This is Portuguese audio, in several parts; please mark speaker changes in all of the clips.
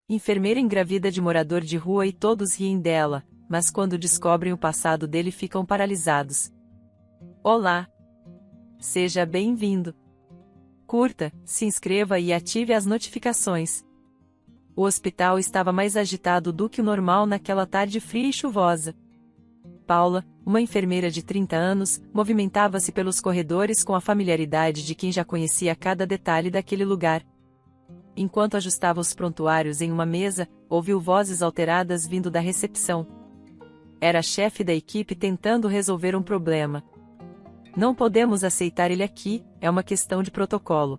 Speaker 1: Enfermeira engravida de morador de rua e todos riem dela, mas quando descobrem o passado dele ficam paralisados. Olá! Seja bem-vindo! Curta, se inscreva e ative as notificações. O hospital estava mais agitado do que o normal naquela tarde fria e chuvosa. Paula, uma enfermeira de 30 anos, movimentava-se pelos corredores com a familiaridade de quem já conhecia cada detalhe daquele lugar. Enquanto ajustava os prontuários em uma mesa, ouviu vozes alteradas vindo da recepção. Era a chefe da equipe tentando resolver um problema. Não podemos aceitar ele aqui, é uma questão de protocolo.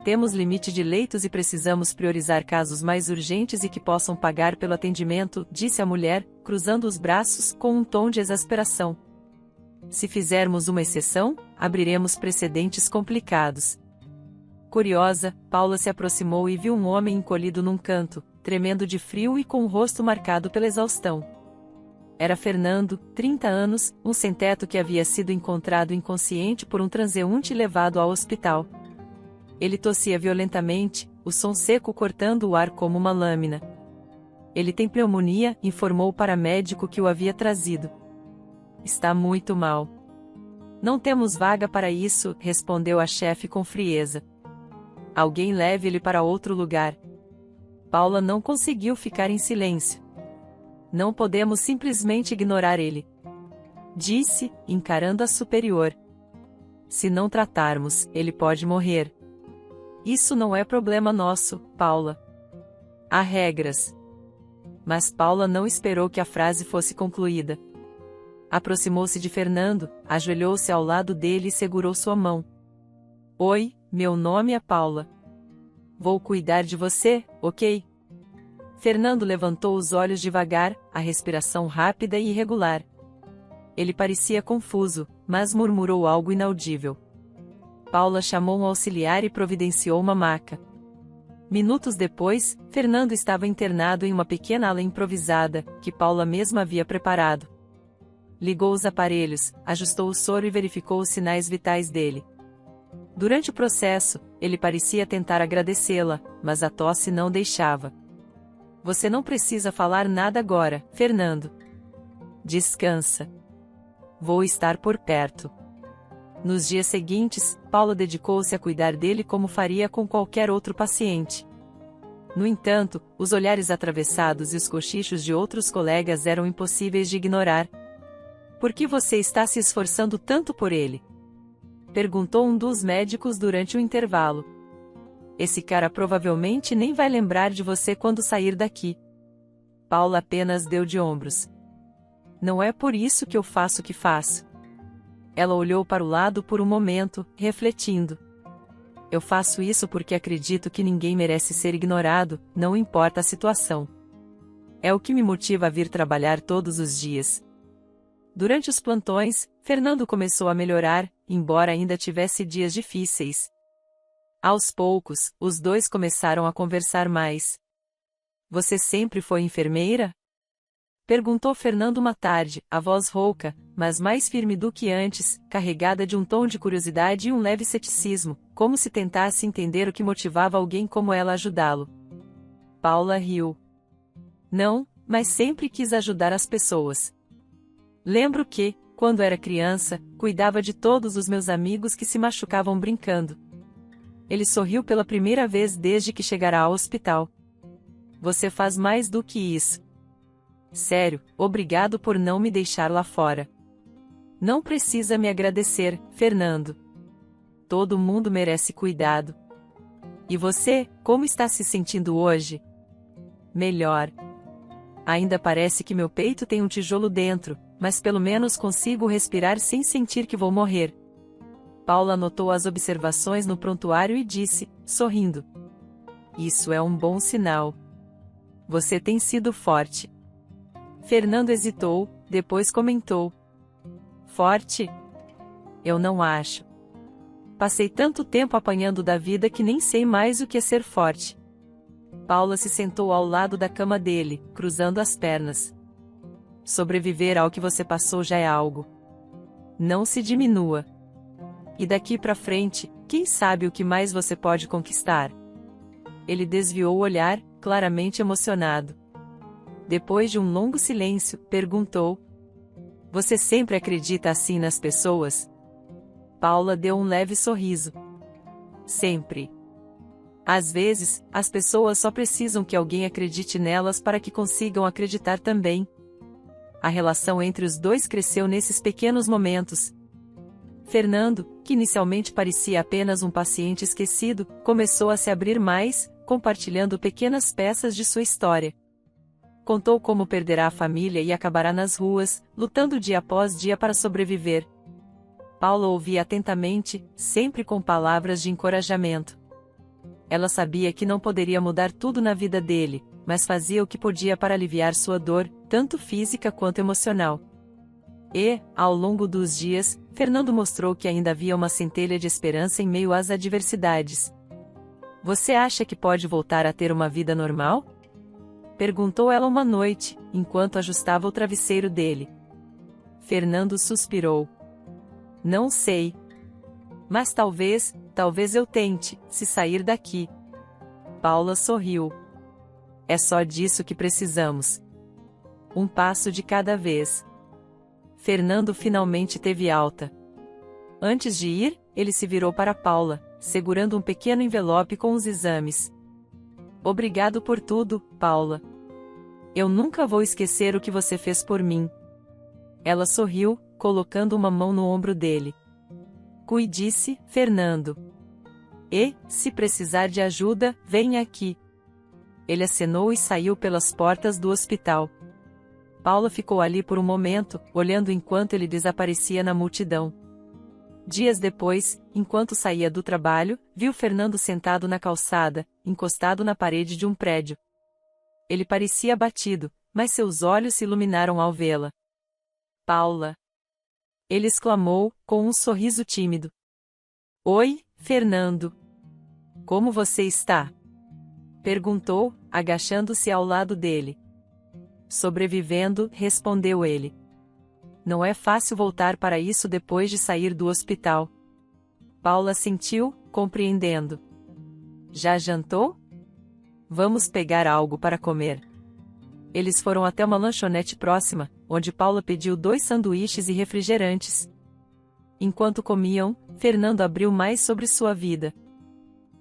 Speaker 1: Temos limite de leitos e precisamos priorizar casos mais urgentes e que possam pagar pelo atendimento, disse a mulher, cruzando os braços com um tom de exasperação. Se fizermos uma exceção, abriremos precedentes complicados. Curiosa, Paula se aproximou e viu um homem encolhido num canto, tremendo de frio e com o rosto marcado pela exaustão. Era Fernando, 30 anos, um sem-teto que havia sido encontrado inconsciente por um transeunte e levado ao hospital. Ele tossia violentamente, o som seco cortando o ar como uma lâmina. Ele tem pneumonia, informou o paramédico que o havia trazido. Está muito mal. Não temos vaga para isso, respondeu a chefe com frieza. Alguém leve ele para outro lugar. Paula não conseguiu ficar em silêncio. Não podemos simplesmente ignorar ele. Disse, encarando a superior. Se não tratarmos, ele pode morrer. Isso não é problema nosso, Paula. Há regras. Mas Paula não esperou que a frase fosse concluída. Aproximou-se de Fernando, ajoelhou-se ao lado dele e segurou sua mão. Oi, meu nome é Paula. Vou cuidar de você, ok? Fernando levantou os olhos devagar, a respiração rápida e irregular. Ele parecia confuso, mas murmurou algo inaudível. Paula chamou um auxiliar e providenciou uma maca. Minutos depois, Fernando estava internado em uma pequena ala improvisada, que Paula mesma havia preparado. Ligou os aparelhos, ajustou o soro e verificou os sinais vitais dele. Durante o processo, ele parecia tentar agradecê-la, mas a tosse não deixava. Você não precisa falar nada agora, Fernando. Descansa. Vou estar por perto. Nos dias seguintes, Paula dedicou-se a cuidar dele como faria com qualquer outro paciente. No entanto, os olhares atravessados e os cochichos de outros colegas eram impossíveis de ignorar. Por que você está se esforçando tanto por ele? Perguntou um dos médicos durante o intervalo. Esse cara provavelmente nem vai lembrar de você quando sair daqui. Paula apenas deu de ombros. Não é por isso que eu faço o que faço. Ela olhou para o lado por um momento, refletindo. Eu faço isso porque acredito que ninguém merece ser ignorado, não importa a situação. É o que me motiva a vir trabalhar todos os dias. Durante os plantões, Fernando começou a melhorar, embora ainda tivesse dias difíceis. Aos poucos, os dois começaram a conversar mais. Você sempre foi enfermeira? Perguntou Fernando uma tarde, a voz rouca, mas mais firme do que antes, carregada de um tom de curiosidade e um leve ceticismo, como se tentasse entender o que motivava alguém como ela a ajudá-lo. Paula riu. Não, mas sempre quis ajudar as pessoas. Lembro que, quando era criança, cuidava de todos os meus amigos que se machucavam brincando. Ele sorriu pela primeira vez desde que chegara ao hospital. Você faz mais do que isso. Sério, obrigado por não me deixar lá fora. Não precisa me agradecer, Fernando. Todo mundo merece cuidado. E você, como está se sentindo hoje? Melhor. Ainda parece que meu peito tem um tijolo dentro, mas pelo menos consigo respirar sem sentir que vou morrer. Paula anotou as observações no prontuário e disse, sorrindo. Isso é um bom sinal. Você tem sido forte. Fernando hesitou, depois comentou. Forte? Eu não acho. Passei tanto tempo apanhando da vida que nem sei mais o que é ser forte. Paula se sentou ao lado da cama dele, cruzando as pernas. Sobreviver ao que você passou já é algo. Não se diminua. E daqui pra frente, quem sabe o que mais você pode conquistar? Ele desviou o olhar, claramente emocionado. Depois de um longo silêncio, perguntou: Você sempre acredita assim nas pessoas? Paula deu um leve sorriso. Sempre. Às vezes, as pessoas só precisam que alguém acredite nelas para que consigam acreditar também. A relação entre os dois cresceu nesses pequenos momentos. Fernando, que inicialmente parecia apenas um paciente esquecido, começou a se abrir mais, compartilhando pequenas peças de sua história. Contou como perderá a família e acabará nas ruas, lutando dia após dia para sobreviver. Paula ouvia atentamente, sempre com palavras de encorajamento. Ela sabia que não poderia mudar tudo na vida dele, mas fazia o que podia para aliviar sua dor, tanto física quanto emocional. E, ao longo dos dias, Fernando mostrou que ainda havia uma centelha de esperança em meio às adversidades. Você acha que pode voltar a ter uma vida normal? Perguntou ela uma noite, enquanto ajustava o travesseiro dele. Fernando suspirou. Não sei. Mas talvez eu tente, se sair daqui. Paula sorriu. É só disso que precisamos. Um passo de cada vez. Fernando finalmente teve alta. Antes de ir, ele se virou para Paula, segurando um pequeno envelope com os exames. Obrigado por tudo, Paula. Eu nunca vou esquecer o que você fez por mim. Ela sorriu, colocando uma mão no ombro dele. Cuide-se, Fernando. E, se precisar de ajuda, venha aqui. Ele acenou e saiu pelas portas do hospital. Paula ficou ali por um momento, olhando enquanto ele desaparecia na multidão. Dias depois, enquanto saía do trabalho, viu Fernando sentado na calçada, encostado na parede de um prédio. Ele parecia abatido, mas seus olhos se iluminaram ao vê-la. Paula! Ele exclamou, com um sorriso tímido. Oi, Fernando. Como você está? Perguntou, agachando-se ao lado dele. Sobrevivendo, respondeu ele. Não é fácil voltar para isso depois de sair do hospital. Paula sentiu, compreendendo. Já jantou? Vamos pegar algo para comer. Eles foram até uma lanchonete próxima, onde Paula pediu 2 sanduíches e refrigerantes. Enquanto comiam, Fernando abriu mais sobre sua vida.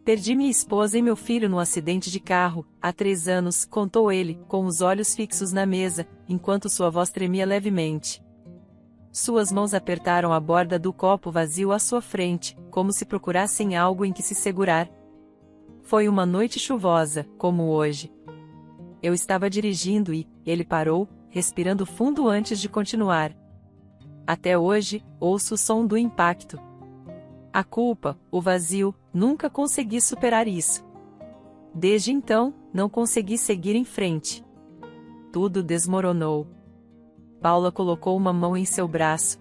Speaker 1: Perdi minha esposa e meu filho num acidente de carro, há 3 anos, contou ele, com os olhos fixos na mesa, enquanto sua voz tremia levemente. Suas mãos apertaram a borda do copo vazio à sua frente, como se procurassem algo em que se segurar. Foi uma noite chuvosa, como hoje. Eu estava dirigindo e ele parou, respirando fundo antes de continuar. Até hoje, ouço o som do impacto. A culpa, o vazio, nunca consegui superar isso. Desde então, não consegui seguir em frente. Tudo desmoronou. Paula colocou uma mão em seu braço.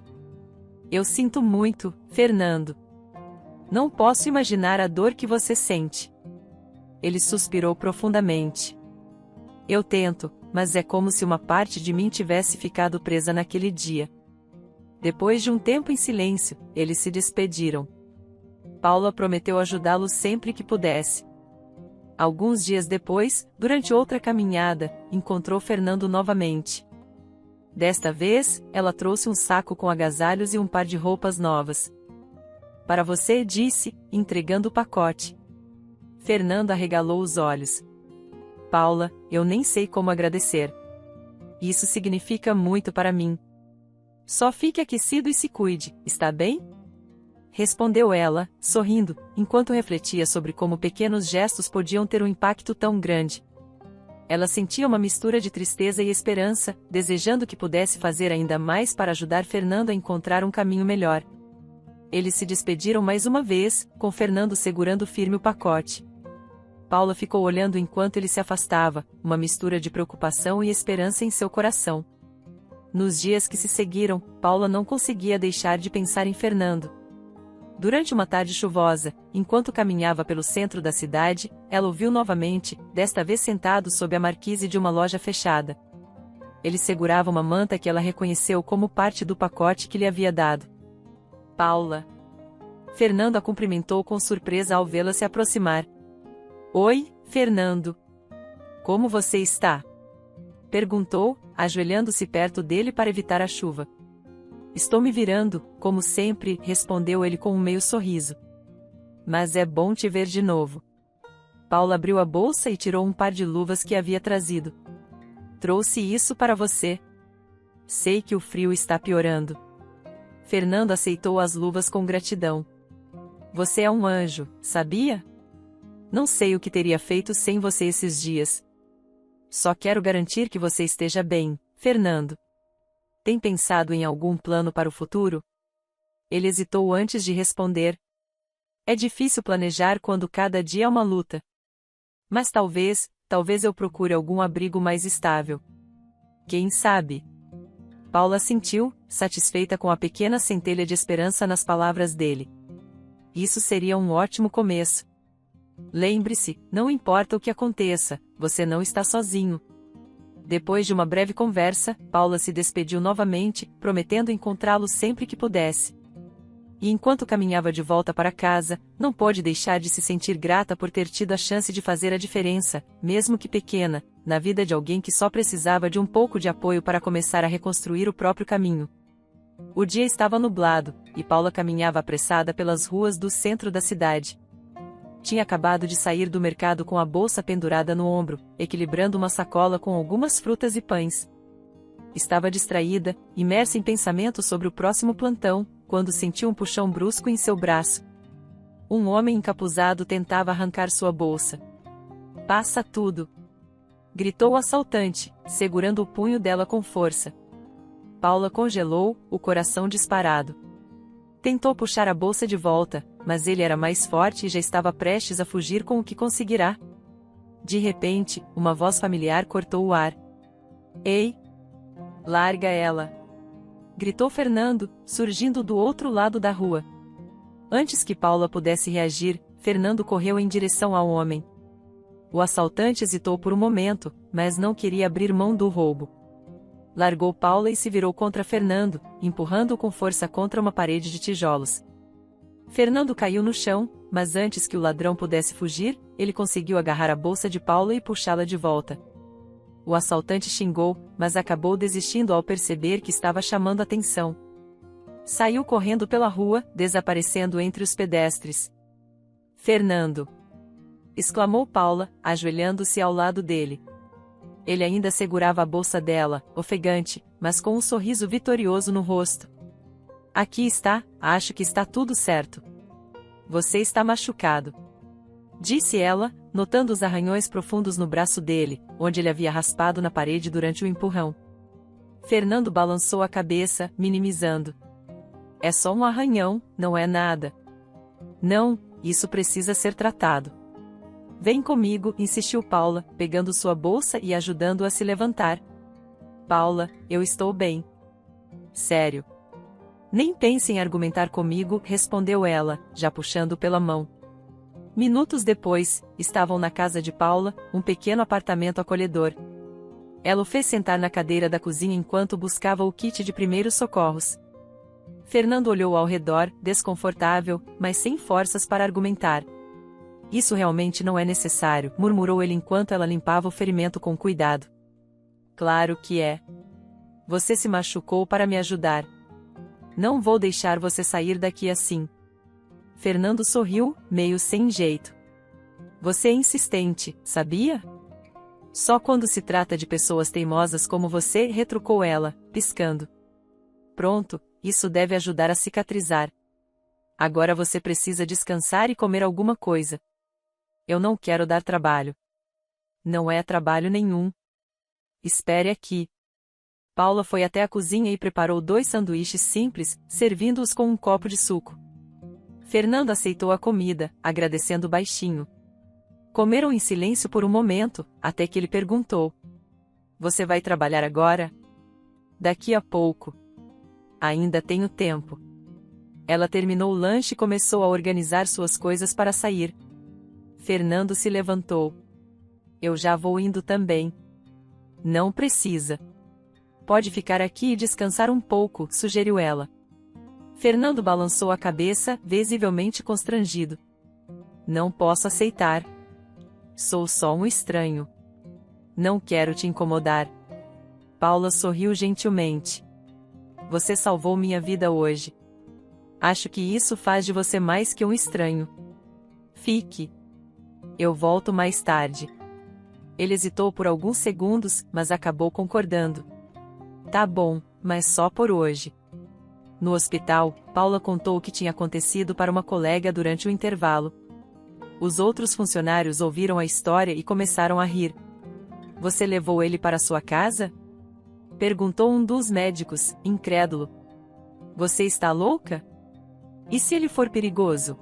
Speaker 1: Eu sinto muito, Fernando. Não posso imaginar a dor que você sente. Ele suspirou profundamente. Eu tento, mas é como se uma parte de mim tivesse ficado presa naquele dia. Depois de um tempo em silêncio, eles se despediram. Paula prometeu ajudá-lo sempre que pudesse. Alguns dias depois, durante outra caminhada, encontrou Fernando novamente. Desta vez, ela trouxe um saco com agasalhos e um par de roupas novas. Para você, disse, entregando o pacote. Fernando arregalou os olhos. Paula, eu nem sei como agradecer. Isso significa muito para mim. Só fique aquecido e se cuide, está bem? Respondeu ela, sorrindo, enquanto refletia sobre como pequenos gestos podiam ter um impacto tão grande. Ela sentia uma mistura de tristeza e esperança, desejando que pudesse fazer ainda mais para ajudar Fernando a encontrar um caminho melhor. Eles se despediram mais uma vez, com Fernando segurando firme o pacote. Paula ficou olhando enquanto ele se afastava, uma mistura de preocupação e esperança em seu coração. Nos dias que se seguiram, Paula não conseguia deixar de pensar em Fernando. Durante uma tarde chuvosa, enquanto caminhava pelo centro da cidade, ela o viu novamente, desta vez sentado sob a marquise de uma loja fechada. Ele segurava uma manta que ela reconheceu como parte do pacote que lhe havia dado. Paula. Fernando a cumprimentou com surpresa ao vê-la se aproximar. Oi, Fernando. Como você está? Perguntou, ajoelhando-se perto dele para evitar a chuva. Estou me virando, como sempre, respondeu ele com um meio sorriso. Mas é bom te ver de novo. Paula abriu a bolsa e tirou um par de luvas que havia trazido. Trouxe isso para você. Sei que o frio está piorando. Fernando aceitou as luvas com gratidão. Você é um anjo, sabia? Não sei o que teria feito sem você esses dias. Só quero garantir que você esteja bem, Fernando. Tem pensado em algum plano para o futuro? Ele hesitou antes de responder. É difícil planejar quando cada dia é uma luta. Mas talvez eu procure algum abrigo mais estável. Quem sabe? Paula assentiu, satisfeita com a pequena centelha de esperança nas palavras dele. Isso seria um ótimo começo. Lembre-se, não importa o que aconteça, você não está sozinho. Depois de uma breve conversa, Paula se despediu novamente, prometendo encontrá-lo sempre que pudesse. E enquanto caminhava de volta para casa, não pôde deixar de se sentir grata por ter tido a chance de fazer a diferença, mesmo que pequena, na vida de alguém que só precisava de um pouco de apoio para começar a reconstruir o próprio caminho. O dia estava nublado, e Paula caminhava apressada pelas ruas do centro da cidade. Tinha acabado de sair do mercado com a bolsa pendurada no ombro, equilibrando uma sacola com algumas frutas e pães. Estava distraída, imersa em pensamentos sobre o próximo plantão, quando sentiu um puxão brusco em seu braço. Um homem encapuzado tentava arrancar sua bolsa. Passa tudo! Gritou o assaltante, segurando o punho dela com força. Paula congelou, o coração disparado. Tentou puxar a bolsa de volta, mas ele era mais forte e já estava prestes a fugir com o que conseguirá. De repente, uma voz familiar cortou o ar. Ei! Larga ela! Gritou Fernando, surgindo do outro lado da rua. Antes que Paula pudesse reagir, Fernando correu em direção ao homem. O assaltante hesitou por um momento, mas não queria abrir mão do roubo. Largou Paula e se virou contra Fernando, empurrando-o com força contra uma parede de tijolos. Fernando caiu no chão, mas antes que o ladrão pudesse fugir, ele conseguiu agarrar a bolsa de Paula e puxá-la de volta. O assaltante xingou, mas acabou desistindo ao perceber que estava chamando atenção. Saiu correndo pela rua, desaparecendo entre os pedestres. Fernando! Exclamou Paula, ajoelhando-se ao lado dele. Ele ainda segurava a bolsa dela, ofegante, mas com um sorriso vitorioso no rosto. Aqui está, acho que está tudo certo. Você está machucado. Disse ela, notando os arranhões profundos no braço dele, onde ele havia raspado na parede durante o empurrão. Fernando balançou a cabeça, minimizando. É só um arranhão, não é nada. Não, isso precisa ser tratado. Vem comigo, insistiu Paula, pegando sua bolsa e ajudando-a a se levantar. Paula, eu estou bem. Sério. Nem pense em argumentar comigo, respondeu ela, já puxando pela mão. Minutos depois, estavam na casa de Paula, um pequeno apartamento acolhedor. Ela o fez sentar na cadeira da cozinha enquanto buscava o kit de primeiros socorros. Fernando olhou ao redor, desconfortável, mas sem forças para argumentar. Isso realmente não é necessário, murmurou ele enquanto ela limpava o ferimento com cuidado. Claro que é. Você se machucou para me ajudar. Não vou deixar você sair daqui assim. Fernando sorriu, meio sem jeito. Você é insistente, sabia? Só quando se trata de pessoas teimosas como você, retrucou ela, piscando. Pronto, isso deve ajudar a cicatrizar. Agora você precisa descansar e comer alguma coisa. Eu não quero dar trabalho. Não é trabalho nenhum. Espere aqui. Paula foi até a cozinha e preparou 2 sanduíches simples, servindo-os com um copo de suco. Fernando aceitou a comida, agradecendo baixinho. Comeram em silêncio por um momento, até que ele perguntou. Você vai trabalhar agora? Daqui a pouco. Ainda tenho tempo. Ela terminou o lanche e começou a organizar suas coisas para sair. Fernando se levantou. Eu já vou indo também. Não precisa. Pode ficar aqui e descansar um pouco, sugeriu ela. Fernando balançou a cabeça, visivelmente constrangido. Não posso aceitar. sou só um estranho. Não quero te incomodar. Paula sorriu gentilmente. Você salvou minha vida hoje. Acho que isso faz de você mais que um estranho. Fique. Eu volto mais tarde. Ele hesitou por alguns segundos, mas acabou concordando. Tá bom, mas só por hoje. No hospital, Paula contou o que tinha acontecido para uma colega durante o intervalo. Os outros funcionários ouviram a história e começaram a rir. Você levou ele para sua casa? Perguntou um dos médicos, incrédulo. Você está louca? E se ele for perigoso?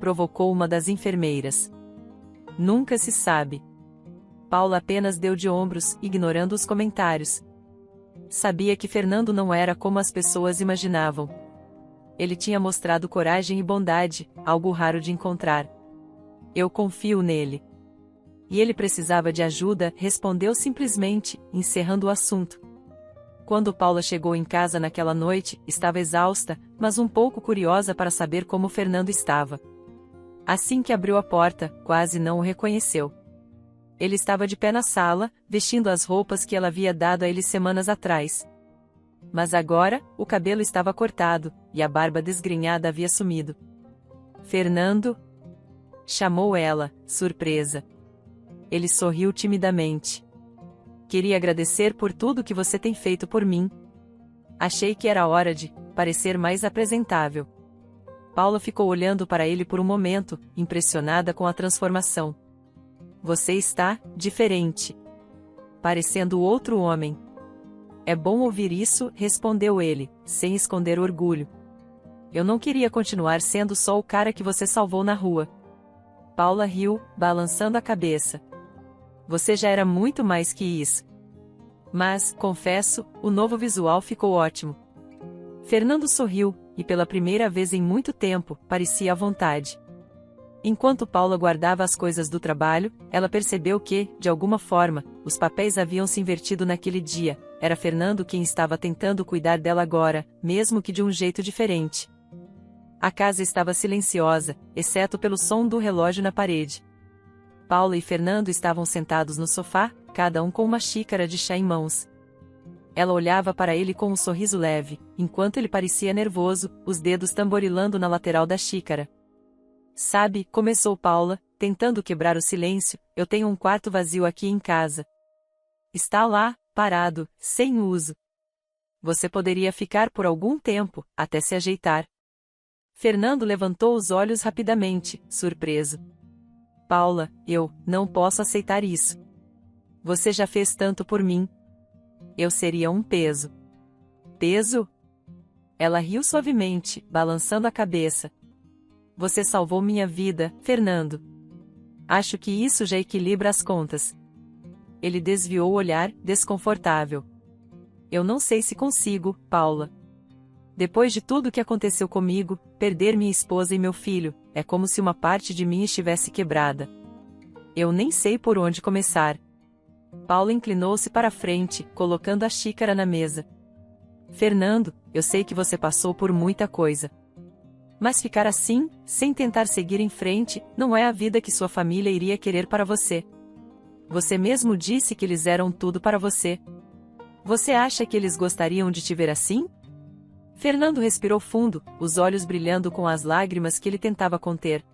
Speaker 1: Provocou uma das enfermeiras. Nunca se sabe. Paula apenas deu de ombros, ignorando os comentários. Sabia que Fernando não era como as pessoas imaginavam. Ele tinha mostrado coragem e bondade, algo raro de encontrar. Eu confio nele. E ele precisava de ajuda, respondeu simplesmente, encerrando o assunto. Quando Paula chegou em casa naquela noite, estava exausta, mas um pouco curiosa para saber como Fernando estava. Assim que abriu a porta, quase não o reconheceu. Ele estava de pé na sala, vestindo as roupas que ela havia dado a ele semanas atrás. Mas agora, o cabelo estava cortado, e a barba desgrenhada havia sumido. Fernando? Chamou ela, surpresa. Ele sorriu timidamente. Queria agradecer por tudo que você tem feito por mim. Achei que era hora de parecer mais apresentável. Paula ficou olhando para ele por um momento, impressionada com a transformação. Você está diferente. Parecendo outro homem. É bom ouvir isso, respondeu ele, sem esconder orgulho. Eu não queria continuar sendo só o cara que você salvou na rua. Paula riu, balançando a cabeça. Você já era muito mais que isso. Mas, confesso, o novo visual ficou ótimo. Fernando sorriu, e pela primeira vez em muito tempo, parecia à vontade. Enquanto Paula guardava as coisas do trabalho, ela percebeu que, de alguma forma, os papéis haviam se invertido naquele dia. Era Fernando quem estava tentando cuidar dela agora, mesmo que de um jeito diferente. A casa estava silenciosa, exceto pelo som do relógio na parede. Paula e Fernando estavam sentados no sofá, cada um com uma xícara de chá em mãos. Ela olhava para ele com um sorriso leve, enquanto ele parecia nervoso, os dedos tamborilando na lateral da xícara. Sabe, começou Paula, tentando quebrar o silêncio, eu tenho um quarto vazio aqui em casa. Está lá, parado, sem uso. Você poderia ficar por algum tempo, até se ajeitar. Fernando levantou os olhos rapidamente, surpreso. Paula, eu não posso aceitar isso. Você já fez tanto por mim. Eu seria um peso. Peso? Ela riu suavemente, balançando a cabeça. Você salvou minha vida, Fernando. Acho que isso já equilibra as contas. Ele desviou o olhar, desconfortável. Eu não sei se consigo, Paula. Depois de tudo que aconteceu comigo, perder minha esposa e meu filho, é como se uma parte de mim estivesse quebrada. Eu nem sei por onde começar. Paula inclinou-se para a frente, colocando a xícara na mesa. Fernando, eu sei que você passou por muita coisa. Mas ficar assim, sem tentar seguir em frente, não é a vida que sua família iria querer para você. Você mesmo disse que eles eram tudo para você. Você acha que eles gostariam de te ver assim? Fernando respirou fundo, os olhos brilhando com as lágrimas que ele tentava conter.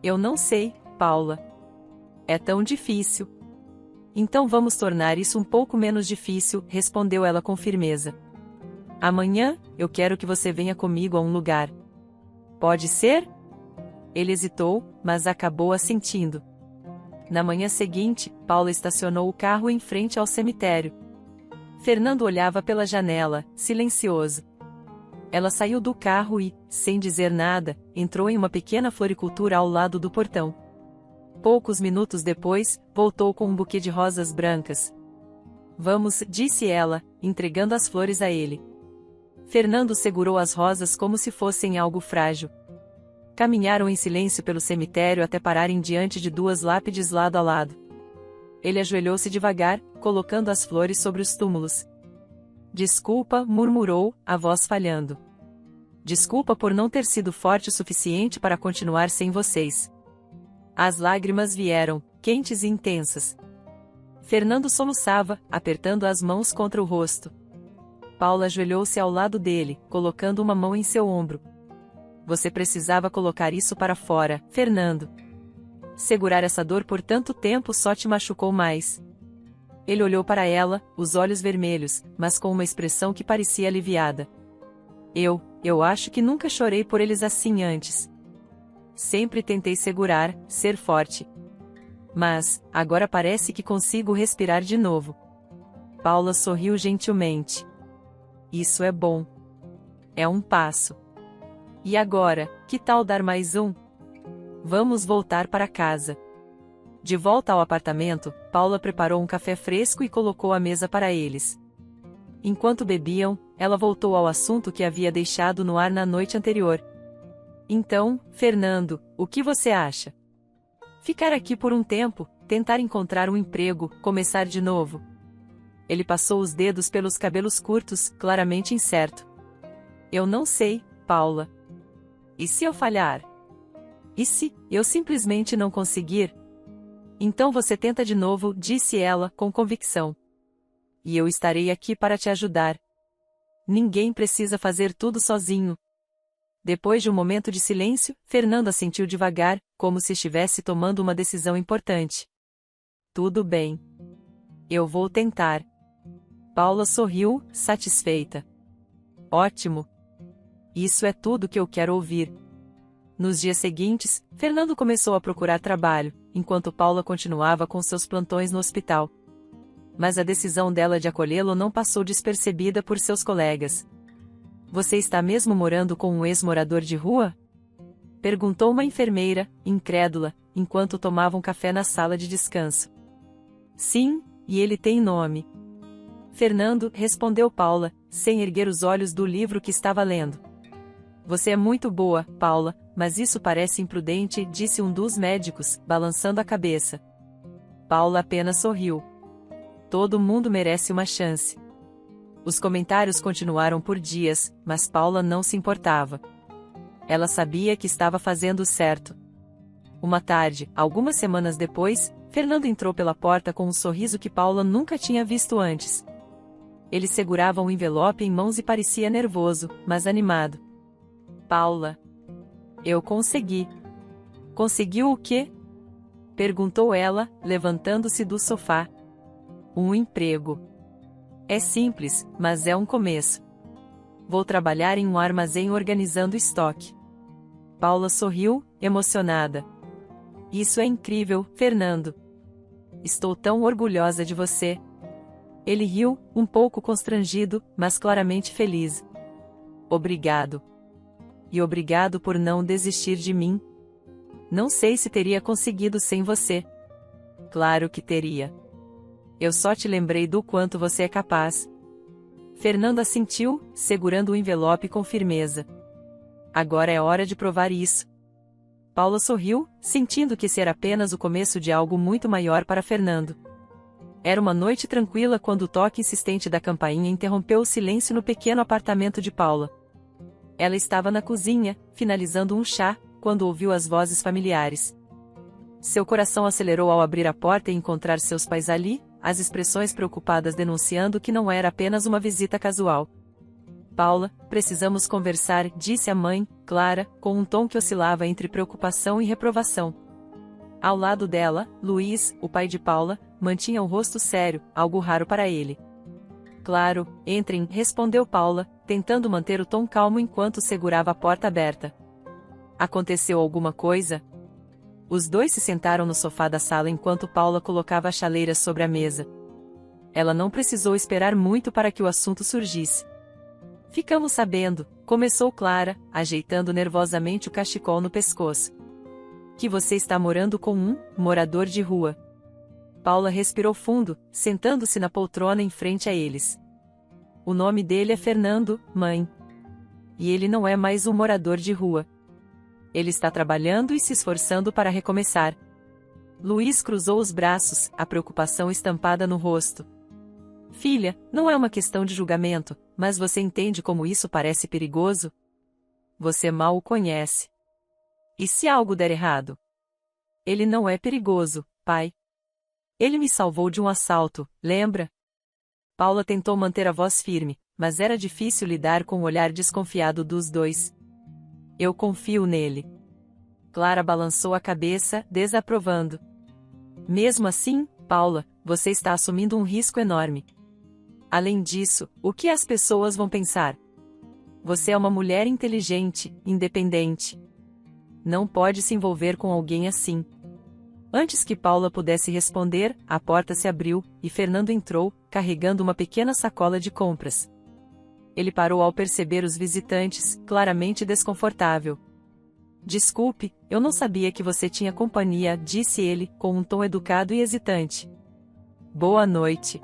Speaker 1: Eu não sei, Paula. É tão difícil. Então vamos tornar isso um pouco menos difícil, respondeu ela com firmeza. Amanhã, eu quero que você venha comigo a um lugar. Pode ser? Ele hesitou, mas acabou assentindo. Na manhã seguinte, Paula estacionou o carro em frente ao cemitério. Fernando olhava pela janela, silencioso. Ela saiu do carro e, sem dizer nada, entrou em uma pequena floricultura ao lado do portão. Poucos minutos depois, voltou com um buquê de rosas brancas. Vamos, disse ela, entregando as flores a ele. Fernando segurou as rosas como se fossem algo frágil. Caminharam em silêncio pelo cemitério até pararem diante de duas lápides lado a lado. Ele ajoelhou-se devagar, colocando as flores sobre os túmulos. Desculpa, murmurou, a voz falhando. Desculpa por não ter sido forte o suficiente para continuar sem vocês. As lágrimas vieram, quentes e intensas. Fernando soluçava, apertando as mãos contra o rosto. Paula ajoelhou-se ao lado dele, colocando uma mão em seu ombro. Você precisava colocar isso para fora, Fernando. Segurar essa dor por tanto tempo só te machucou mais. Ele olhou para ela, os olhos vermelhos, mas com uma expressão que parecia aliviada. Eu acho que nunca chorei por eles assim antes. Sempre tentei segurar, ser forte. Mas, agora parece que consigo respirar de novo. Paula sorriu gentilmente. Isso é bom. É um passo. E agora, que tal dar mais um? Vamos voltar para casa. De volta ao apartamento, Paula preparou um café fresco e colocou à mesa para eles. Enquanto bebiam, ela voltou ao assunto que havia deixado no ar na noite anterior. Então, Fernando, o que você acha? Ficar aqui por um tempo, tentar encontrar um emprego, começar de novo. Ele passou os dedos pelos cabelos curtos, claramente incerto. Eu não sei, Paula. E se eu falhar? E se eu simplesmente não conseguir? Então você tenta de novo, disse ela, com convicção. E eu estarei aqui para te ajudar. Ninguém precisa fazer tudo sozinho. Depois de um momento de silêncio, Fernando assentiu devagar, como se estivesse tomando uma decisão importante. Tudo bem. Eu vou tentar. Paula sorriu, satisfeita. Ótimo. Isso é tudo que eu quero ouvir. Nos dias seguintes, Fernando começou a procurar trabalho, enquanto Paula continuava com seus plantões no hospital. Mas a decisão dela de acolhê-lo não passou despercebida por seus colegas. Você está mesmo morando com um ex-morador de rua? Perguntou uma enfermeira, incrédula, enquanto tomavam café na sala de descanso. Sim, e ele tem nome. Fernando, respondeu Paula, sem erguer os olhos do livro que estava lendo. Você é muito boa, Paula, mas isso parece imprudente, disse um dos médicos, balançando a cabeça. Paula apenas sorriu. Todo mundo merece uma chance. Os comentários continuaram por dias, mas Paula não se importava. Ela sabia que estava fazendo o certo. Uma tarde, algumas semanas depois, Fernando entrou pela porta com um sorriso que Paula nunca tinha visto antes. Ele segurava um envelope em mãos e parecia nervoso, mas animado. Paula. Eu consegui. Conseguiu o quê? Perguntou ela, levantando-se do sofá. Um emprego. É simples, mas é um começo. Vou trabalhar em um armazém organizando estoque. Paula sorriu, emocionada. Isso é incrível, Fernando. Estou tão orgulhosa de você. Ele riu, um pouco constrangido, mas claramente feliz. Obrigado. E obrigado por não desistir de mim. Não sei se teria conseguido sem você. Claro que teria. Eu só te lembrei do quanto você é capaz. Fernando assentiu, segurando o envelope com firmeza. Agora é hora de provar isso. Paula sorriu, sentindo que esse era apenas o começo de algo muito maior para Fernando. Era uma noite tranquila quando o toque insistente da campainha interrompeu o silêncio no pequeno apartamento de Paula. Ela estava na cozinha, finalizando um chá, quando ouviu as vozes familiares. Seu coração acelerou ao abrir a porta e encontrar seus pais ali, as expressões preocupadas denunciando que não era apenas uma visita casual. Paula, precisamos conversar, disse a mãe, Clara, com um tom que oscilava entre preocupação e reprovação. Ao lado dela, Luiz, o pai de Paula, mantinha o rosto sério, algo raro para ele. Claro, entrem, respondeu Paula, tentando manter o tom calmo enquanto segurava a porta aberta. Aconteceu alguma coisa? Os dois se sentaram no sofá da sala enquanto Paula colocava a chaleira sobre a mesa. Ela não precisou esperar muito para que o assunto surgisse. Ficamos sabendo, começou Clara, ajeitando nervosamente o cachecol no pescoço. Que você está morando com um morador de rua. Paula respirou fundo, sentando-se na poltrona em frente a eles. O nome dele é Fernando, mãe. E ele não é mais um morador de rua. Ele está trabalhando e se esforçando para recomeçar. Luiz cruzou os braços, a preocupação estampada no rosto. Filha, não é uma questão de julgamento, mas você entende como isso parece perigoso? Você mal o conhece. E se algo der errado? Ele não é perigoso, pai. Ele me salvou de um assalto, lembra? Paula tentou manter a voz firme, mas era difícil lidar com o olhar desconfiado dos dois. Eu confio nele. Clara balançou a cabeça, desaprovando. Mesmo assim, Paula, você está assumindo um risco enorme. Além disso, o que as pessoas vão pensar? Você é uma mulher inteligente, independente. Não pode se envolver com alguém assim. Antes que Paula pudesse responder, a porta se abriu, e Fernando entrou, carregando uma pequena sacola de compras. Ele parou ao perceber os visitantes, claramente desconfortável. Desculpe, eu não sabia que você tinha companhia, disse ele, com um tom educado e hesitante. Boa noite.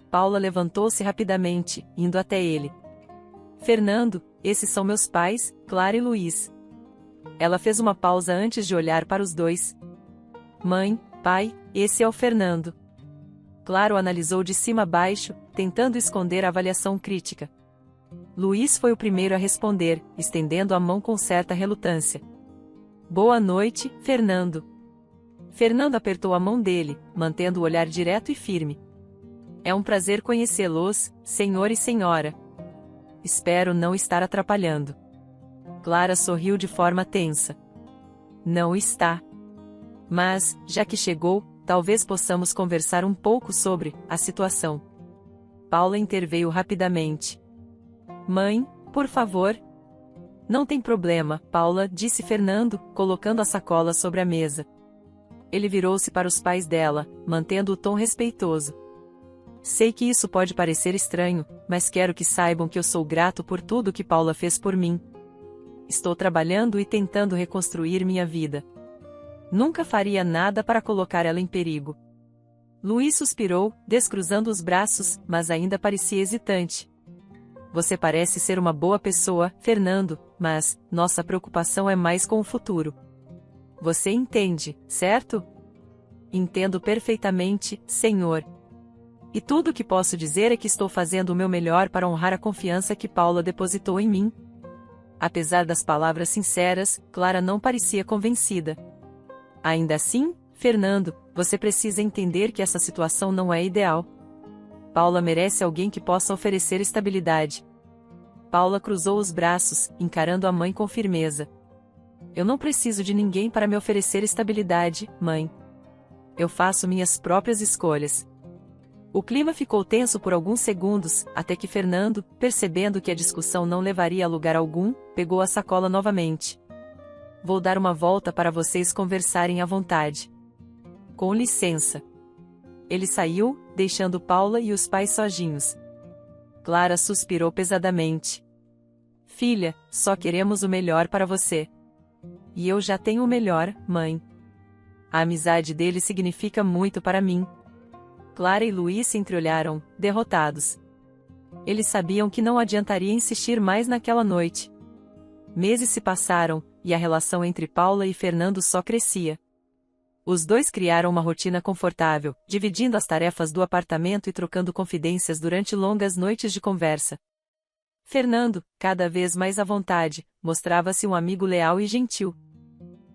Speaker 1: Paula levantou-se rapidamente, indo até ele. Fernando, esses são meus pais, Clara e Luiz. Ela fez uma pausa antes de olhar para os dois. Mãe, pai, esse é o Fernando. Clara o analisou de cima a baixo, tentando esconder a avaliação crítica. Luiz foi o primeiro a responder, estendendo a mão com certa relutância. Boa noite, Fernando. Fernando apertou a mão dele, mantendo o olhar direto e firme. É um prazer conhecê-los, senhor e senhora. Espero não estar atrapalhando. Clara sorriu de forma tensa. Não está. Mas, já que chegou, talvez possamos conversar um pouco sobre a situação. Paula interveio rapidamente. Mãe, por favor. Não tem problema, Paula, disse Fernando, colocando a sacola sobre a mesa. Ele virou-se para os pais dela, mantendo o tom respeitoso. Sei que isso pode parecer estranho, mas quero que saibam que eu sou grato por tudo que Paula fez por mim. Estou trabalhando e tentando reconstruir minha vida. Nunca faria nada para colocar ela em perigo. Luiz suspirou, descruzando os braços, mas ainda parecia hesitante. Você parece ser uma boa pessoa, Fernando, mas nossa preocupação é mais com o futuro. Você entende, certo? Entendo perfeitamente, senhor. E tudo o que posso dizer é que estou fazendo o meu melhor para honrar a confiança que Paula depositou em mim. Apesar das palavras sinceras, Clara não parecia convencida. Ainda assim, Fernando, você precisa entender que essa situação não é ideal. Paula merece alguém que possa oferecer estabilidade. Paula cruzou os braços, encarando a mãe com firmeza. Eu não preciso de ninguém para me oferecer estabilidade, mãe. Eu faço minhas próprias escolhas. O clima ficou tenso por alguns segundos, até que Fernando, percebendo que a discussão não levaria a lugar algum, pegou a sacola novamente. Vou dar uma volta para vocês conversarem à vontade. Com licença. Ele saiu, deixando Paula e os pais sozinhos. Clara suspirou pesadamente. Filha, só queremos o melhor para você. E eu já tenho o melhor, mãe. A amizade dele significa muito para mim. Clara e Luiz se entreolharam, derrotados. Eles sabiam que não adiantaria insistir mais naquela noite. Meses se passaram, e a relação entre Paula e Fernando só crescia. Os dois criaram uma rotina confortável, dividindo as tarefas do apartamento e trocando confidências durante longas noites de conversa. Fernando, cada vez mais à vontade, mostrava-se um amigo leal e gentil.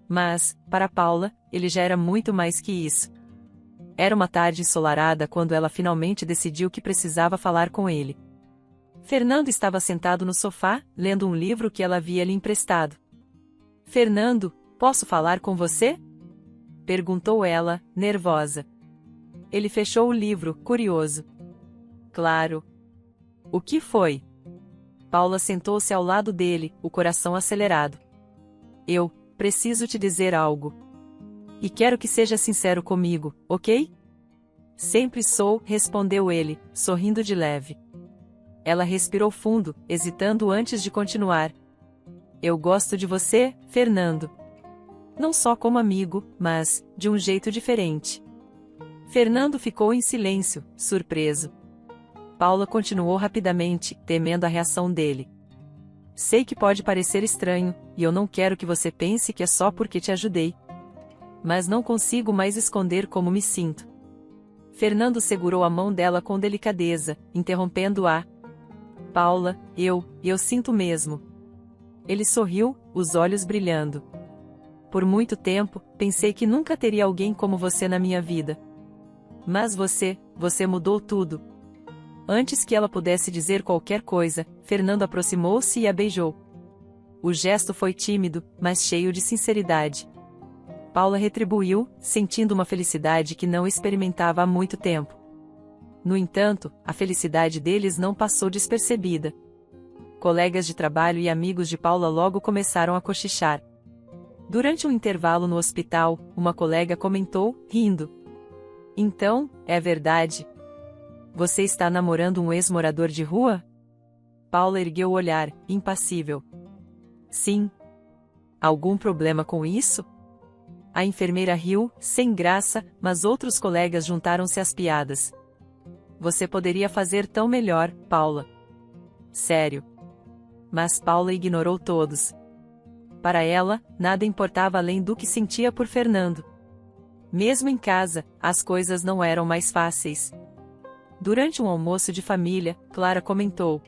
Speaker 1: Mas, para Paula, ele já era muito mais que isso. Era uma tarde ensolarada quando ela finalmente decidiu que precisava falar com ele. Fernando estava sentado no sofá, lendo um livro que ela havia lhe emprestado. Fernando, posso falar com você? Perguntou ela, nervosa. Ele fechou o livro, curioso. Claro. O que foi? Paula sentou-se ao lado dele, o coração acelerado. Eu preciso te dizer algo. E quero que seja sincero comigo, ok? Sempre sou, respondeu ele, sorrindo de leve. Ela respirou fundo, hesitando antes de continuar. Eu gosto de você, Fernando. Não só como amigo, mas de um jeito diferente. Fernando ficou em silêncio, surpreso. Paula continuou rapidamente, temendo a reação dele. Sei que pode parecer estranho, e eu não quero que você pense que é só porque te ajudei. Mas não consigo mais esconder como me sinto. Fernando segurou a mão dela com delicadeza, interrompendo-a. Paula, eu sinto mesmo. Ele sorriu, os olhos brilhando. Por muito tempo, pensei que nunca teria alguém como você na minha vida. Mas você mudou tudo. Antes que ela pudesse dizer qualquer coisa, Fernando aproximou-se e a beijou. O gesto foi tímido, mas cheio de sinceridade. Paula retribuiu, sentindo uma felicidade que não experimentava há muito tempo. No entanto, a felicidade deles não passou despercebida. Colegas de trabalho e amigos de Paula logo começaram a cochichar. Durante um intervalo no hospital, uma colega comentou, rindo: "Então, é verdade? Você está namorando um ex-morador de rua?" Paula ergueu o olhar, impassível. "Sim." "Algum problema com isso?" A enfermeira riu, sem graça, mas outros colegas juntaram-se às piadas. "Você poderia fazer tão melhor, Paula." "Sério." Mas Paula ignorou todos. Para ela, nada importava além do que sentia por Fernando. Mesmo em casa, as coisas não eram mais fáceis. Durante um almoço de família, Clara comentou: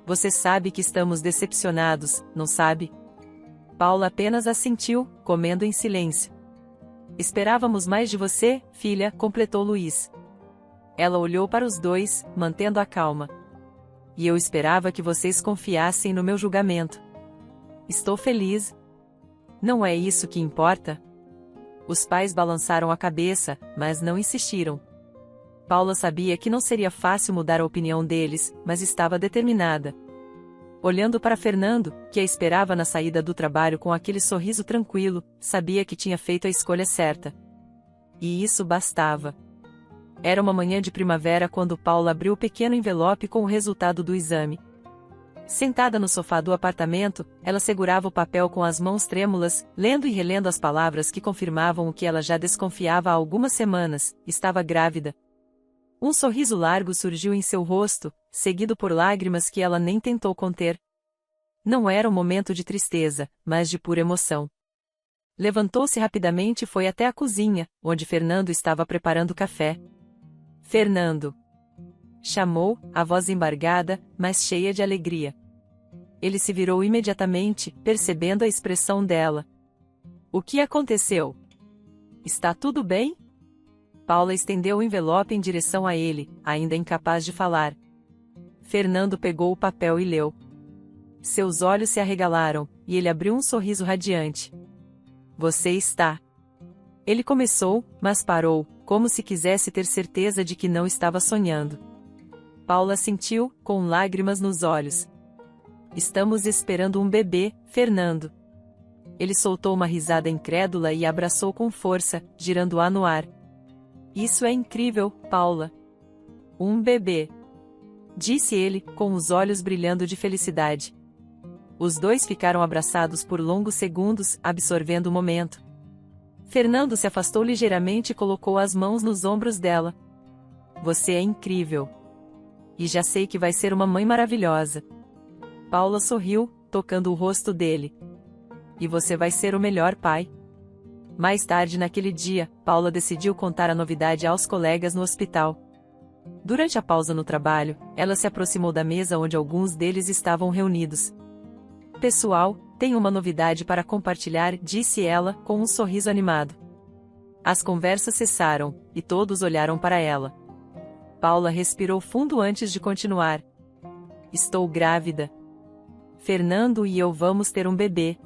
Speaker 1: "Você sabe que estamos decepcionados, não sabe?" Paula apenas assentiu, comendo em silêncio. "Esperávamos mais de você, filha", completou Luiz. Ela olhou para os dois, mantendo a calma. "E eu esperava que vocês confiassem no meu julgamento." "Estou feliz." "Não é isso que importa?" Os pais balançaram a cabeça, mas não insistiram. Paula sabia que não seria fácil mudar a opinião deles, mas estava determinada. Olhando para Fernando, que a esperava na saída do trabalho com aquele sorriso tranquilo, sabia que tinha feito a escolha certa. E isso bastava. Era uma manhã de primavera quando Paula abriu o pequeno envelope com o resultado do exame. Sentada no sofá do apartamento, ela segurava o papel com as mãos trêmulas, lendo e relendo as palavras que confirmavam o que ela já desconfiava há algumas semanas: estava grávida. Um sorriso largo surgiu em seu rosto, seguido por lágrimas que ela nem tentou conter. Não era um momento de tristeza, mas de pura emoção. Levantou-se rapidamente e foi até a cozinha, onde Fernando estava preparando café. "Fernando!" chamou, a voz embargada, mas cheia de alegria. Ele se virou imediatamente, percebendo a expressão dela. "O que aconteceu? Está tudo bem?" Paula estendeu o envelope em direção a ele, ainda incapaz de falar. Fernando pegou o papel e leu. Seus olhos se arregalaram, e ele abriu um sorriso radiante. "Você está..." Ele começou, mas parou, como se quisesse ter certeza de que não estava sonhando. Paula sentiu, com lágrimas nos olhos. "Estamos esperando um bebê, Fernando." Ele soltou uma risada incrédula e a abraçou com força, girando-a no ar. "Isso é incrível, Paula." "Um bebê," disse ele, com os olhos brilhando de felicidade. Os dois ficaram abraçados por longos segundos, absorvendo o momento. Fernando se afastou ligeiramente e colocou as mãos nos ombros dela. "Você é incrível. E já sei que vai ser uma mãe maravilhosa." Paula sorriu, tocando o rosto dele. "E você vai ser o melhor pai." Mais tarde naquele dia, Paula decidiu contar a novidade aos colegas no hospital. Durante a pausa no trabalho, ela se aproximou da mesa onde alguns deles estavam reunidos. "Pessoal, tenho uma novidade para compartilhar", disse ela, com um sorriso animado. As conversas cessaram, e todos olharam para ela. Paula respirou fundo antes de continuar. "Estou grávida. Fernando e eu vamos ter um bebê."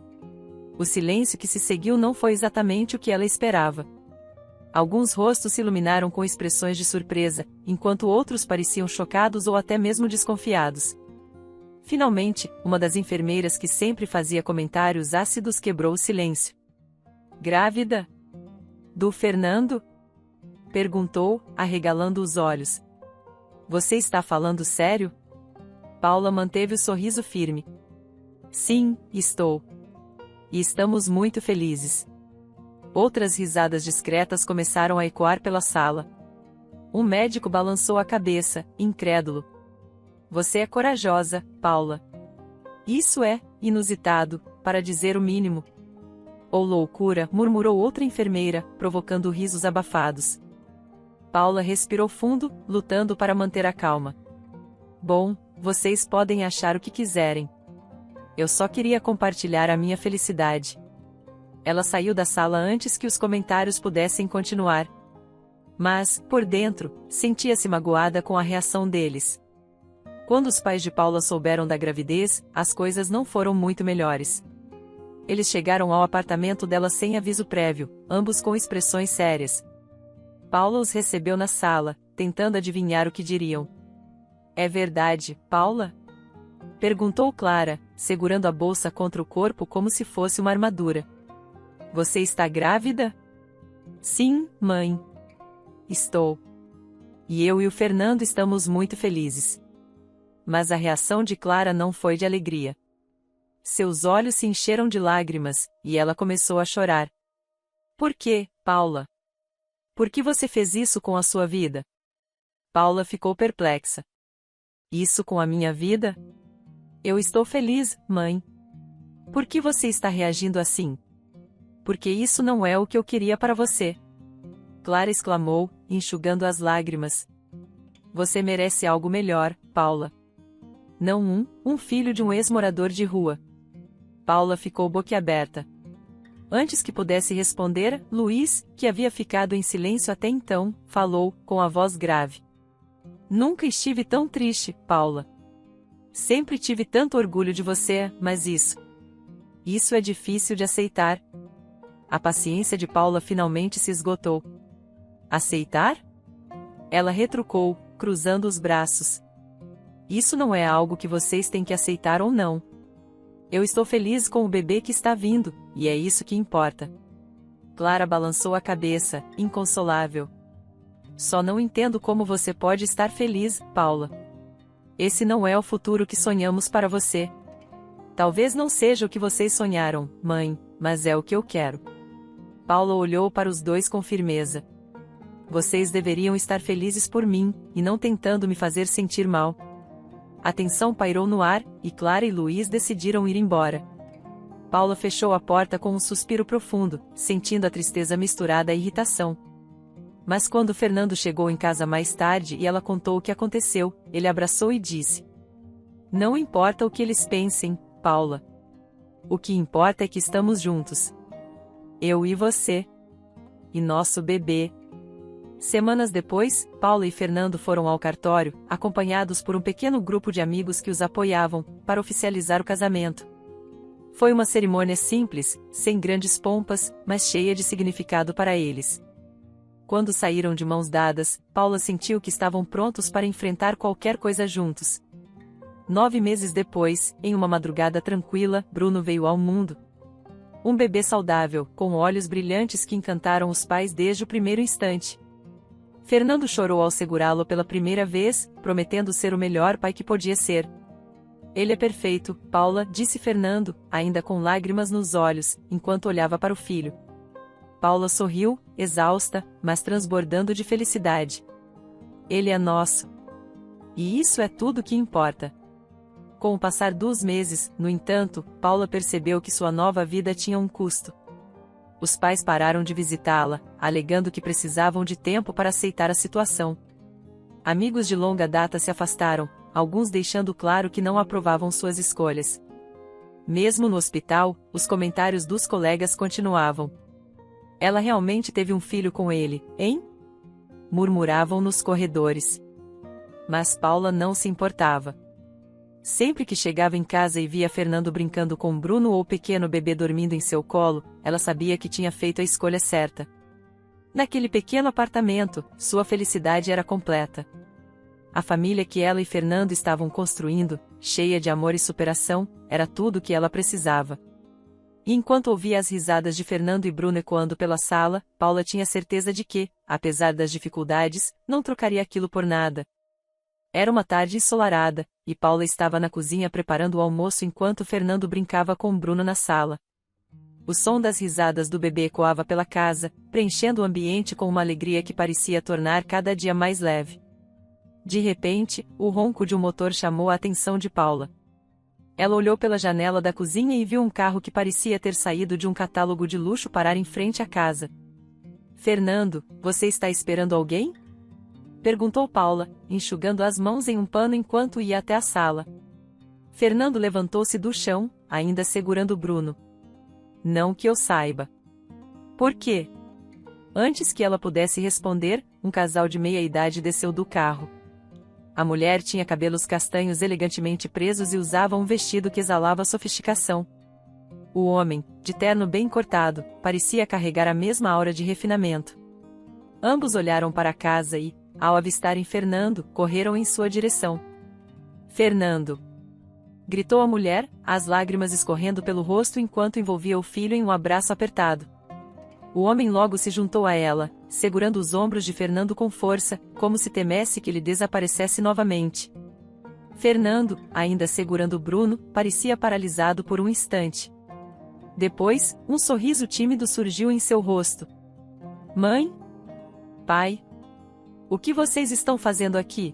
Speaker 1: O silêncio que se seguiu não foi exatamente o que ela esperava. Alguns rostos se iluminaram com expressões de surpresa, enquanto outros pareciam chocados ou até mesmo desconfiados. Finalmente, uma das enfermeiras que sempre fazia comentários ácidos quebrou o silêncio. "Grávida? Do Fernando?" perguntou, arregalando os olhos. "Você está falando sério?" Paula manteve o sorriso firme. "Sim, estou. E estamos muito felizes." Outras risadas discretas começaram a ecoar pela sala. Um médico balançou a cabeça, incrédulo. "Você é corajosa, Paula." "Isso é inusitado, para dizer o mínimo." "Ou loucura", murmurou outra enfermeira, provocando risos abafados. Paula respirou fundo, lutando para manter a calma. "Bom, vocês podem achar o que quiserem. Eu só queria compartilhar a minha felicidade." Ela saiu da sala antes que os comentários pudessem continuar. Mas, por dentro, sentia-se magoada com a reação deles. Quando os pais de Paula souberam da gravidez, as coisas não foram muito melhores. Eles chegaram ao apartamento dela sem aviso prévio, ambos com expressões sérias. Paula os recebeu na sala, tentando adivinhar o que diriam. "É verdade, Paula?" perguntou Clara, segurando a bolsa contra o corpo como se fosse uma armadura. "Você está grávida?" "Sim, mãe." "Estou. E eu e o Fernando estamos muito felizes." Mas a reação de Clara não foi de alegria. Seus olhos se encheram de lágrimas, e ela começou a chorar. "Por quê, Paula? Por que você fez isso com a sua vida?" Paula ficou perplexa. "Isso com a minha vida? Eu estou feliz, mãe." "Por que você está reagindo assim?" "Porque isso não é o que eu queria para você." Clara exclamou, enxugando as lágrimas. "Você merece algo melhor, Paula. Não um filho de um ex-morador de rua." Paula ficou boquiaberta. Antes que pudesse responder, Luiz, que havia ficado em silêncio até então, falou, com a voz grave. "Nunca estive tão triste, Paula. Sempre tive tanto orgulho de você, mas isso é difícil de aceitar." A paciência de Paula finalmente se esgotou. "Aceitar?" Ela retrucou, cruzando os braços. "Isso não é algo que vocês têm que aceitar ou não. Eu estou feliz com o bebê que está vindo, e é isso que importa." Clara balançou a cabeça, inconsolável. "Só não entendo como você pode estar feliz, Paula. Esse não é o futuro que sonhamos para você. Talvez não seja o que vocês sonharam, mãe, mas é o que eu quero." Paula olhou para os dois com firmeza. "Vocês deveriam estar felizes por mim, e não tentando me fazer sentir mal." A tensão pairou no ar, e Clara e Luiz decidiram ir embora. Paula fechou a porta com um suspiro profundo, sentindo a tristeza misturada à irritação. Mas quando Fernando chegou em casa mais tarde e ela contou o que aconteceu, ele abraçou e disse: "Não importa o que eles pensem, Paula. O que importa é que estamos juntos. Eu e você. E nosso bebê." Semanas depois, Paula e Fernando foram ao cartório, acompanhados por um pequeno grupo de amigos que os apoiavam, para oficializar o casamento. Foi uma cerimônia simples, sem grandes pompas, mas cheia de significado para eles. Quando saíram de mãos dadas, Paula sentiu que estavam prontos para enfrentar qualquer coisa juntos. 9 meses depois, em uma madrugada tranquila, Bruno veio ao mundo. Um bebê saudável, com olhos brilhantes que encantaram os pais desde o primeiro instante. Fernando chorou ao segurá-lo pela primeira vez, prometendo ser o melhor pai que podia ser. "Ele é perfeito, Paula", disse Fernando, ainda com lágrimas nos olhos, enquanto olhava para o filho. Paula sorriu, exausta, mas transbordando de felicidade. "Ele é nosso. E isso é tudo que importa." Com o passar dos meses, no entanto, Paula percebeu que sua nova vida tinha um custo. Os pais pararam de visitá-la, alegando que precisavam de tempo para aceitar a situação. Amigos de longa data se afastaram, alguns deixando claro que não aprovavam suas escolhas. Mesmo no hospital, os comentários dos colegas continuavam. "Ela realmente teve um filho com ele, hein?" murmuravam nos corredores. Mas Paula não se importava. Sempre que chegava em casa e via Fernando brincando com Bruno ou o pequeno bebê dormindo em seu colo, ela sabia que tinha feito a escolha certa. Naquele pequeno apartamento, sua felicidade era completa. A família que ela e Fernando estavam construindo, cheia de amor e superação, era tudo o que ela precisava. E enquanto ouvia as risadas de Fernando e Bruno ecoando pela sala, Paula tinha certeza de que, apesar das dificuldades, não trocaria aquilo por nada. Era uma tarde ensolarada, e Paula estava na cozinha preparando o almoço enquanto Fernando brincava com Bruno na sala. O som das risadas do bebê ecoava pela casa, preenchendo o ambiente com uma alegria que parecia tornar cada dia mais leve. De repente, o ronco de um motor chamou a atenção de Paula. Ela olhou pela janela da cozinha e viu um carro que parecia ter saído de um catálogo de luxo parar em frente à casa. "Fernando, você está esperando alguém?" perguntou Paula, enxugando as mãos em um pano enquanto ia até a sala. Fernando levantou-se do chão, ainda segurando Bruno. Não que eu saiba. Por quê? Antes que ela pudesse responder, um casal de meia-idade desceu do carro. A mulher tinha cabelos castanhos elegantemente presos e usava um vestido que exalava sofisticação. O homem, de terno bem cortado, parecia carregar a mesma aura de refinamento. Ambos olharam para a casa e, ao avistarem Fernando, correram em sua direção. Fernando! Gritou a mulher, as lágrimas escorrendo pelo rosto enquanto envolvia o filho em um abraço apertado. O homem logo se juntou a ela, segurando os ombros de Fernando com força, como se temesse que ele desaparecesse novamente. Fernando, ainda segurando Bruno, parecia paralisado por um instante. Depois, um sorriso tímido surgiu em seu rosto. Mãe? Pai? O que vocês estão fazendo aqui?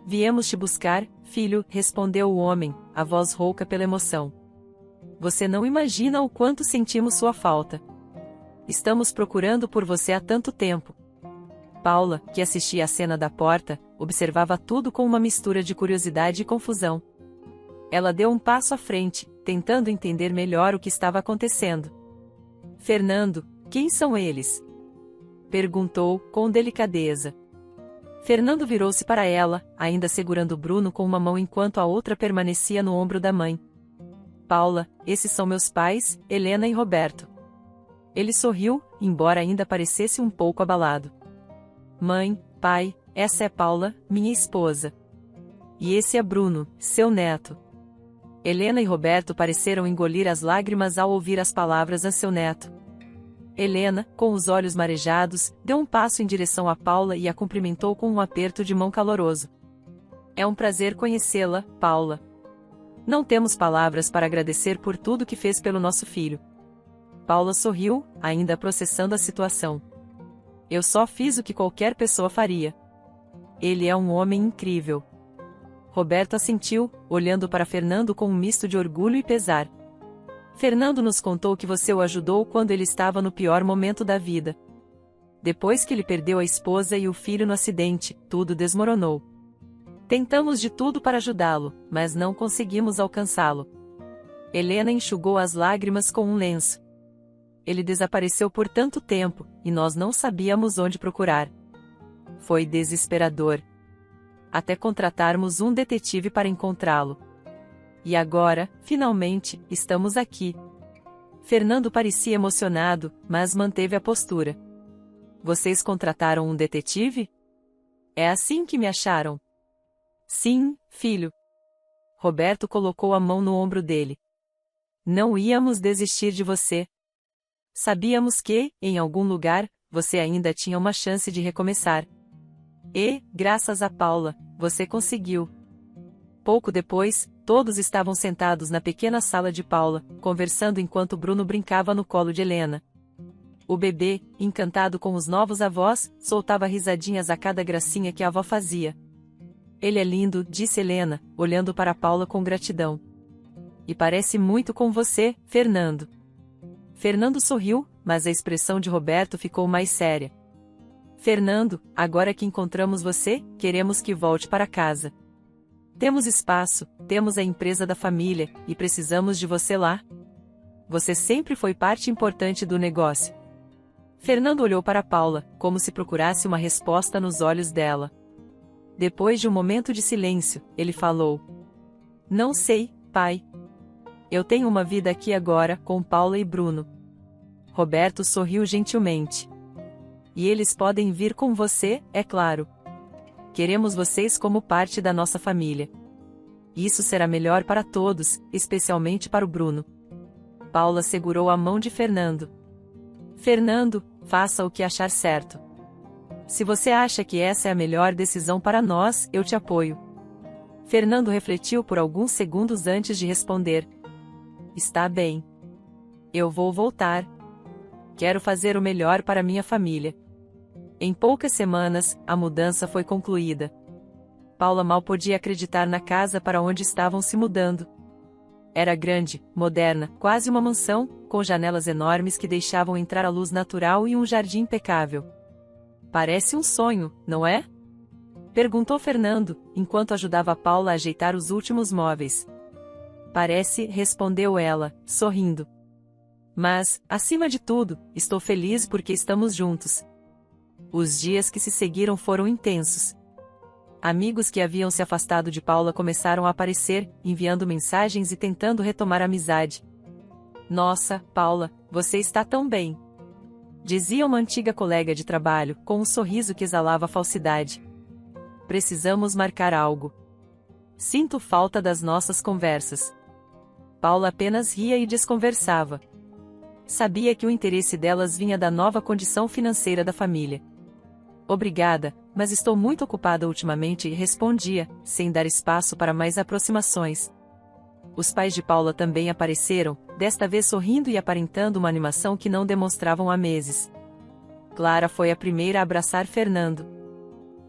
Speaker 1: Viemos te buscar, filho, respondeu o homem, a voz rouca pela emoção. Você não imagina o quanto sentimos sua falta. Estamos procurando por você há tanto tempo. Paula, que assistia à cena da porta, observava tudo com uma mistura de curiosidade e confusão. Ela deu um passo à frente, tentando entender melhor o que estava acontecendo. Fernando, quem são eles? Perguntou, com delicadeza. Fernando virou-se para ela, ainda segurando Bruno com uma mão enquanto a outra permanecia no ombro da mãe. Paula, esses são meus pais, Helena e Roberto. Ele sorriu, embora ainda parecesse um pouco abalado. Mãe, pai, essa é Paula, minha esposa. E esse é Bruno, seu neto. Helena e Roberto pareceram engolir as lágrimas ao ouvir as palavras a seu neto. Helena, com os olhos marejados, deu um passo em direção a Paula e a cumprimentou com um aperto de mão caloroso. É um prazer conhecê-la, Paula. Não temos palavras para agradecer por tudo que fez pelo nosso filho. Paula sorriu, ainda processando a situação. Eu só fiz o que qualquer pessoa faria. Ele é um homem incrível. Roberto assentiu, olhando para Fernando com um misto de orgulho e pesar. Fernando nos contou que você o ajudou quando ele estava no pior momento da vida. Depois que ele perdeu a esposa e o filho no acidente, tudo desmoronou. Tentamos de tudo para ajudá-lo, mas não conseguimos alcançá-lo. Helena enxugou as lágrimas com um lenço. Ele desapareceu por tanto tempo, e nós não sabíamos onde procurar. Foi desesperador. Até contratarmos um detetive para encontrá-lo. E agora, finalmente, estamos aqui. Fernando parecia emocionado, mas manteve a postura. Vocês contrataram um detetive? É assim que me acharam? Sim, filho. Roberto colocou a mão no ombro dele. Não íamos desistir de você. Sabíamos que, em algum lugar, você ainda tinha uma chance de recomeçar. E, graças a Paula, você conseguiu. Pouco depois, todos estavam sentados na pequena sala de Paula, conversando enquanto Bruno brincava no colo de Helena. O bebê, encantado com os novos avós, soltava risadinhas a cada gracinha que a avó fazia. Ele é lindo, disse Helena, olhando para Paula com gratidão. E parece muito com você, Fernando. Fernando sorriu, mas a expressão de Roberto ficou mais séria. Fernando, agora que encontramos você, queremos que volte para casa. Temos espaço, temos a empresa da família, e precisamos de você lá. Você sempre foi parte importante do negócio. Fernando olhou para Paula, como se procurasse uma resposta nos olhos dela. Depois de um momento de silêncio, ele falou. Não sei, pai. Eu tenho uma vida aqui agora, com Paula e Bruno. Roberto sorriu gentilmente. E eles podem vir com você, é claro. Queremos vocês como parte da nossa família. Isso será melhor para todos, especialmente para o Bruno. Paula segurou a mão de Fernando. Fernando, faça o que achar certo. Se você acha que essa é a melhor decisão para nós, eu te apoio. Fernando refletiu por alguns segundos antes de responder. Está bem. Eu vou voltar. Quero fazer o melhor para minha família. Em poucas semanas, a mudança foi concluída. Paula mal podia acreditar na casa para onde estavam se mudando. Era grande, moderna, quase uma mansão, com janelas enormes que deixavam entrar a luz natural e um jardim impecável. Parece um sonho, não é? Perguntou Fernando, enquanto ajudava Paula a ajeitar os últimos móveis. Parece, respondeu ela, sorrindo. Mas, acima de tudo, estou feliz porque estamos juntos. Os dias que se seguiram foram intensos. Amigos que haviam se afastado de Paula começaram a aparecer, enviando mensagens e tentando retomar a amizade. Nossa, Paula, você está tão bem! Dizia uma antiga colega de trabalho, com um sorriso que exalava falsidade. Precisamos marcar algo. Sinto falta das nossas conversas. Paula apenas ria e desconversava. Sabia que o interesse delas vinha da nova condição financeira da família. Obrigada, mas estou muito ocupada ultimamente, e respondia, sem dar espaço para mais aproximações. Os pais de Paula também apareceram, desta vez sorrindo e aparentando uma animação que não demonstravam há meses. Clara foi a primeira a abraçar Fernando.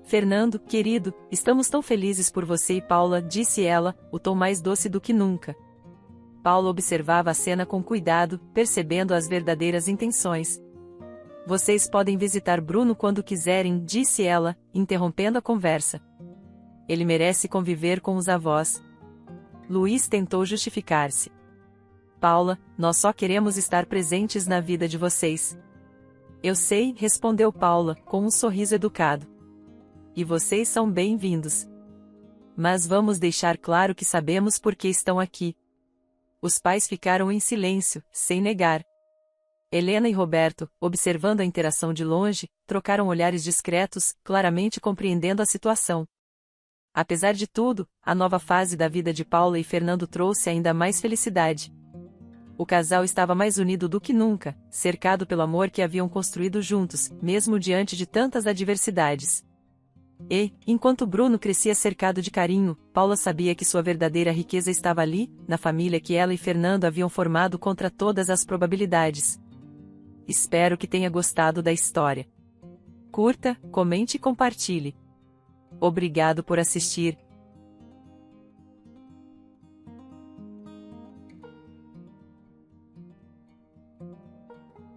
Speaker 1: Fernando, querido, estamos tão felizes por você e Paula, disse ela, o tom mais doce do que nunca. Paula observava a cena com cuidado, percebendo as verdadeiras intenções. Vocês podem visitar Bruno quando quiserem, disse ela, interrompendo a conversa. Ele merece conviver com os avós. Luiz tentou justificar-se. Paula, nós só queremos estar presentes na vida de vocês. Eu sei, respondeu Paula, com um sorriso educado. E vocês são bem-vindos. Mas vamos deixar claro que sabemos por que estão aqui. Os pais ficaram em silêncio, sem negar. Helena e Roberto, observando a interação de longe, trocaram olhares discretos, claramente compreendendo a situação. Apesar de tudo, a nova fase da vida de Paula e Fernando trouxe ainda mais felicidade. O casal estava mais unido do que nunca, cercado pelo amor que haviam construído juntos, mesmo diante de tantas adversidades. E, enquanto Bruno crescia cercado de carinho, Paula sabia que sua verdadeira riqueza estava ali, na família que ela e Fernando haviam formado contra todas as probabilidades. Espero que tenha gostado da história. Curta, comente e compartilhe. Obrigado por assistir.